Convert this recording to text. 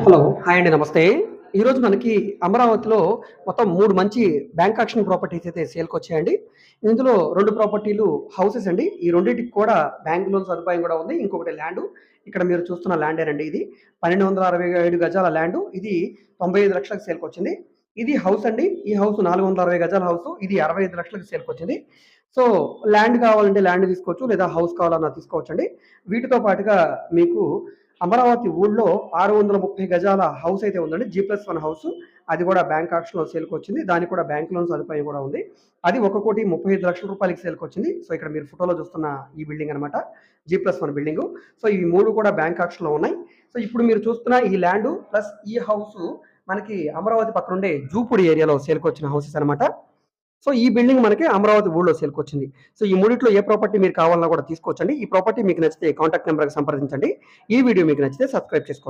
Hello. Hi అండి. నమస్తే. ఈరోజు మనకి అమరావతిలో మొత్తం 3 మంచి బ్యాంక్ ఆక్షన్ ప్రాపర్టీస్ అయితే సేల్‌కొచ్చాయండి. ఇందులో 2 ప్రాపర్టీలు హౌసెస్ అండి. ఈ రెండిటికి కూడా బ్యాంక్ లోన్ సదుపాయం కూడా ఉంది. ఇంకొకటి ల్యాండు. ఇక్కడ మీరు చూస్తున్న ల్యాండేనండి ఇది. 1267 గజాల ల్యాండు. ఇది 95 లక్షలకు సేల్‌కొచ్చింది. ఇది హౌస్ అండి. ఈ హౌస్ 460 గజాల హౌసు. ఇది 65 లక్షలకు సేల్‌కొచ్చింది. సో, ల్యాండ్ కావాలంటే ల్యాండ్ తీసుకోవచ్చు. లేదా హౌస్ కావాలన్నా తీసుకోవచ్చండి. వీటితో పాటుగా మీకు అమరావతి ఊళ్ళో 630 గజాల హౌస్ అయితే ఉందండి. G+1 house. అది కూడా బ్యాంక్ ఆక్షన్‌లో సేల్‌కొచ్చింది. దానికి కూడా బ్యాంక్ లోన్ సదుపాయం కూడా ఉంది. అది 1,35,00,000 సేల్‌కొచ్చింది. సో, ఇక్కడ మీరు ఫోటోలో చూస్తున్న ఈ బిల్డింగ్ అనమాట. G+1 building. సో, ఇవి 3 కూడా బ్యాంక్ ఆక్షన్‌లో ఉన్నాయి. సో, ఇప్పుడు మీరు చూస్తున్న ఈ ల్యాండు ప్లస్ ఈ హౌసు మనకి అమరావతి పక్కనుండే జూపూడి ఏరియాలో సేల్‌కొచ్చిన హౌసెస్ అనమాట. సో, ఈ బిల్డింగ్ మనకి అమరావతి ఊళ్ళో సేల్‌కొచ్చింది. సో, ఈ మూడిట్లో ఏ ప్రాపర్టీ మీరు కావాలన్నా కూడా తీసుకోవచ్చండి. ఈ ప్రాపర్టీ మీకు నచ్చితే కాంటాక్ట్ నంబర్‌కి సంప్రదించండి. ఈ వీడియో మీకు నచ్చితే సబ్స్క్రైబ్ చేసుకోండి.